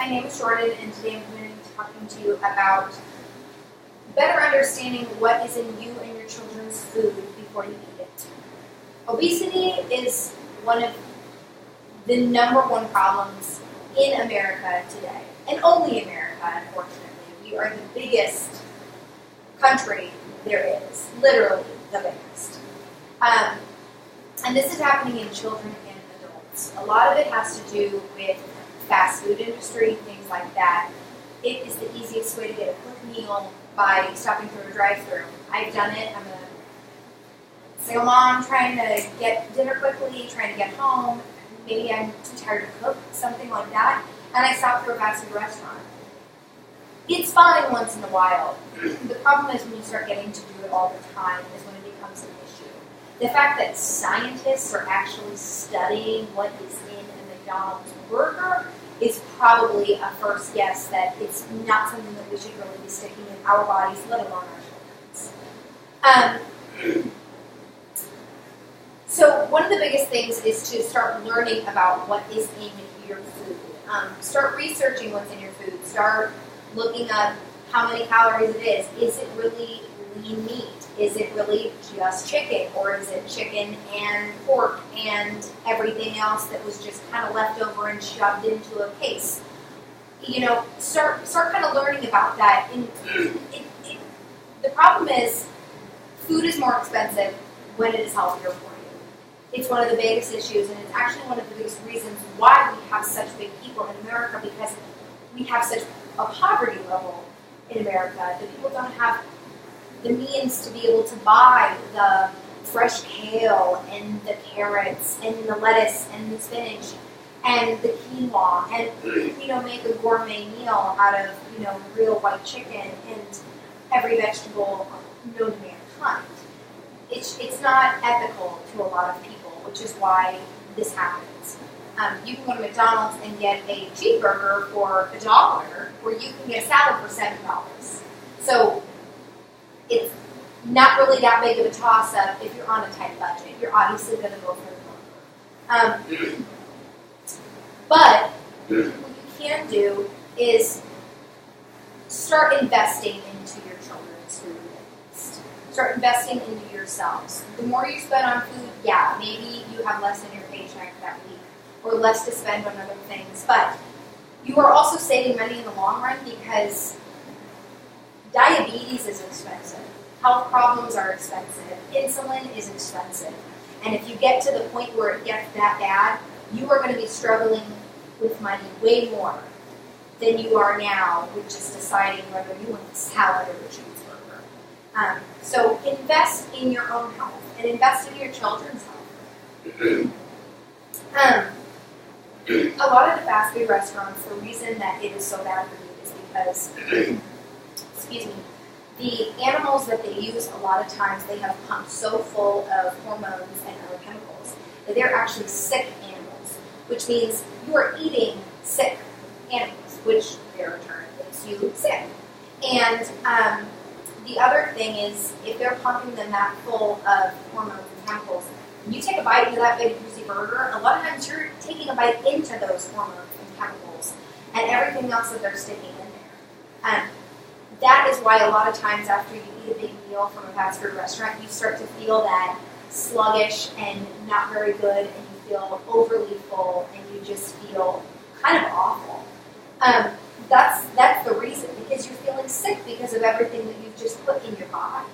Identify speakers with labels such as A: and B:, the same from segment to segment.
A: My name is Jordan, and today I'm going to be talking to you about better understanding what is in you and your children's food before you eat it. Obesity is one of the number one problems in America today, and only America, unfortunately. We are the biggest country there is, literally the biggest. And this is happening in children and adults. A lot of it has to do with fast food industry, things like that. It is the easiest way to get a quick meal by stopping through a drive-thru. I've done it. I'm a single mom trying to get dinner quickly, trying to get home. Maybe I'm too tired to cook, something like that. And I stop through a fast food restaurant. It's fine once in a while. The problem is when you start getting to do it all the time is when it becomes an issue. The fact that scientists are actually studying what is in a McDonald's burger is probably a first guess that it's not something that we should really be sticking in our bodies, let alone our children's. So one of the biggest things is to start learning about what is in your food. Start researching what's in your food. Start looking up how many calories it is. Is it really lean meat? Is it really just chicken? Or is it chicken and pork and everything else that was just kind of left over and shoved into a case? You know, start kind of learning about that. And the problem is food is more expensive when it is healthier for you. It's one of the biggest issues, and it's actually one of the biggest reasons why we have such big people in America, because we have such a poverty level in America. The people don't have the means to be able to buy the fresh kale and the carrots and the lettuce and the spinach and the quinoa and, make a gourmet meal out of, real white chicken and every vegetable known to mankind. It's not ethical to a lot of people, which is why this happens. You can go to McDonald's and get a cheeseburger for $1, or you can get a salad for $7. So it's not really that big of a toss-up if you're on a tight budget. You're obviously going to go for the burger. But what you can do is start investing into your children's food. Start investing into yourselves. The more you spend on food, maybe you have less in your paycheck that week, or less to spend on other things. But you are also saving money in the long run, because diabetes is expensive. Health problems are expensive. Insulin is expensive. And if you get to the point where it gets that bad, you are going to be struggling with money way more than you are now with just deciding whether you want the salad or the cheeseburger. So invest in your own health and invest in your children's health. A lot of the fast food restaurants, the reason that it is so bad for you is because, the animals that they use, a lot of times they have pumped so full of hormones and other chemicals that they're actually sick animals, which means you are eating sick animals, which in return makes you sick. And the other thing is, if they're pumping them that full of hormones and chemicals, when you take a bite into that big juicy burger, a lot of times you're taking a bite into those hormones and chemicals and everything else that they're sticking in there. That is why a lot of times after you eat a big meal from a fast food restaurant, you start to feel that sluggish and not very good, and you feel overly full, and you just feel kind of awful. That's the reason, because you're feeling sick because of everything that you've just put in your body.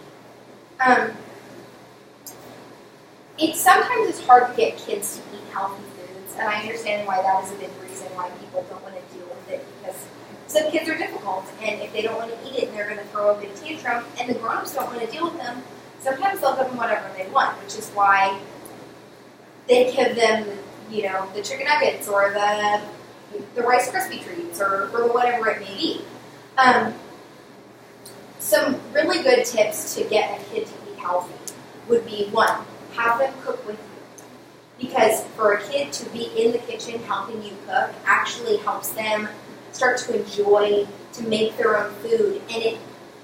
A: Sometimes it's hard to get kids to eat healthy foods, and I understand why that is a big reason why people don't want to deal with it, because some kids are difficult, and if they don't want to eat it, they're going to throw a big tantrum, and the grown-ups don't want to deal with them. Sometimes they'll give them whatever they want, which is why they give them, the chicken nuggets or the Rice Krispie treats or whatever it may be. Some really good tips to get a kid to eat healthy would be, 1, have them cook with you. Because for a kid to be in the kitchen helping you cook actually helps them start to enjoy, to make their own food, and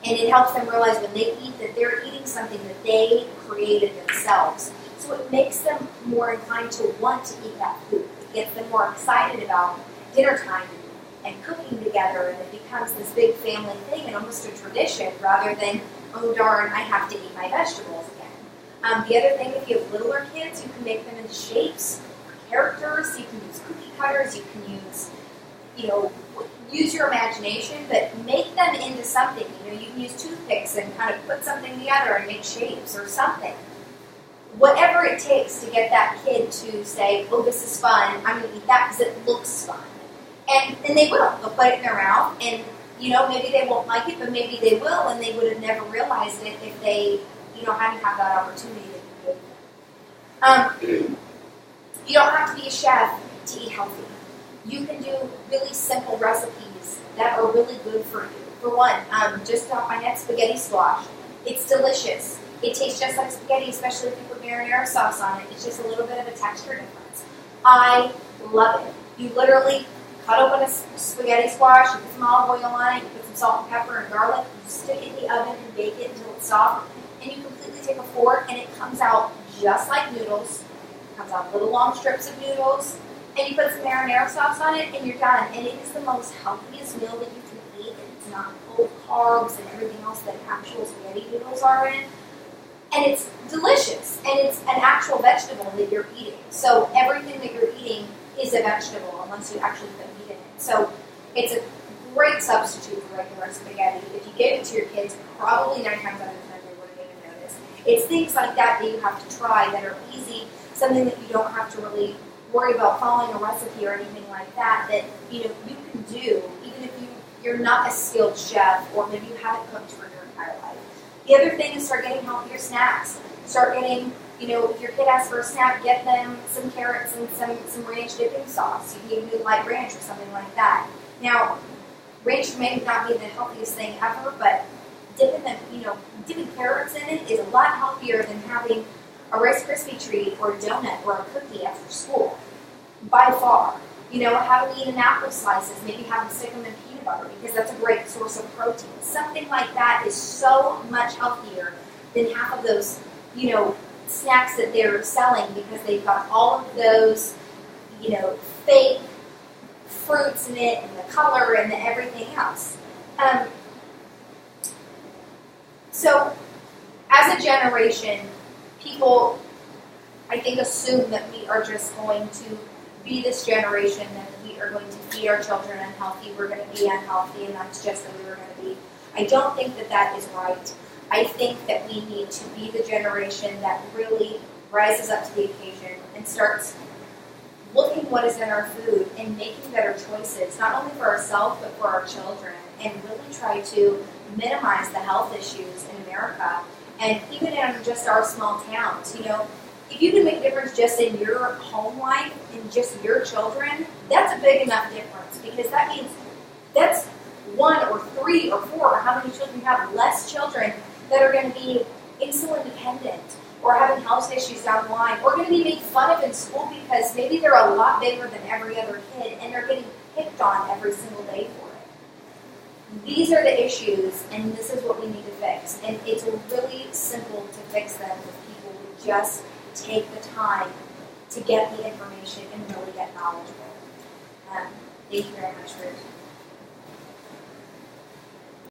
A: it helps them realize when they eat that they're eating something that they created themselves. So it makes them more inclined to want to eat that food. It gets them more excited about dinner time and cooking together, and it becomes this big family thing and almost a tradition rather than, oh darn, I have to eat my vegetables again. The other thing, if you have littler kids, you can make them into shapes, characters. You can use cookie cutters. You can use your imagination, but make them into something. You can use toothpicks and kind of put something together and make shapes or something. Whatever it takes to get that kid to say, oh, this is fun, I'm going to eat that because it looks fun. And they will. They'll put it in their mouth, and, maybe they won't like it, but maybe they will, and they would have never realized it if they, hadn't had that opportunity to do it. You don't have to be a chef to eat healthy. You can do really simple recipes that are really good for you. For one, just off my head, spaghetti squash. It's delicious. It tastes just like spaghetti, especially if you put marinara sauce on it. It's just a little bit of a texture difference. I love it. You literally cut open a spaghetti squash, you put some olive oil on it, you put some salt and pepper and garlic, you stick it in the oven and bake it until it's soft, and you completely take a fork and it comes out just like noodles. It comes out little long strips of noodles, and you put some marinara sauce on it, and you're done. And it is the most healthiest meal that you can eat, and it's not full of carbs and everything else that actual spaghetti noodles are in. And it's delicious, and it's an actual vegetable that you're eating. So everything that you're eating is a vegetable, unless you actually put meat in it. So it's a great substitute for regular spaghetti. If you gave it to your kids, probably 9 times out of 10 they wouldn't even notice. It's things like that you have to try that are easy, something that you don't have to really worry about following a recipe or anything like that, that you can do, even if you're not a skilled chef, or maybe you haven't cooked for your entire life. The other thing is start getting healthier snacks. Start getting, if your kid asks for a snack, get them some carrots and some ranch dipping sauce. You can even do light ranch or something like that. Now, ranch may not be the healthiest thing ever, but dipping carrots in it is a lot healthier than having a Rice Krispie treat or a donut or a cookie after school, by far. Have them eat an apple slices, maybe have them stick them in peanut butter, because that's a great source of protein. Something like that is so much healthier than half of those, snacks that they're selling, because they've got all of those, fake fruits in it, and the color and the everything else. So, as a generation, people, I think, assume that we are just going to be this generation that we are going to feed our children unhealthy, we're going to be unhealthy, and that's just the way we're going to be. I don't think that that is right. I think that we need to be the generation that really rises up to the occasion and starts looking what is in our food and making better choices, not only for ourselves but for our children, and really try to minimize the health issues in America, and even in just our small towns. If you can make a difference just in your home life and just your children, that's a big enough difference, because that means that's 1 or 3 or 4 or how many children you have, less children that are going to be insulin dependent or having health issues down the line, or going to be made fun of in school because maybe they're a lot bigger than every other kid and they're getting picked on every single day for it. These are the issues, and this is what we need to fix. And it's really simple to fix them if people would just take the time to get the information and really get knowledgeable. Thank you very much for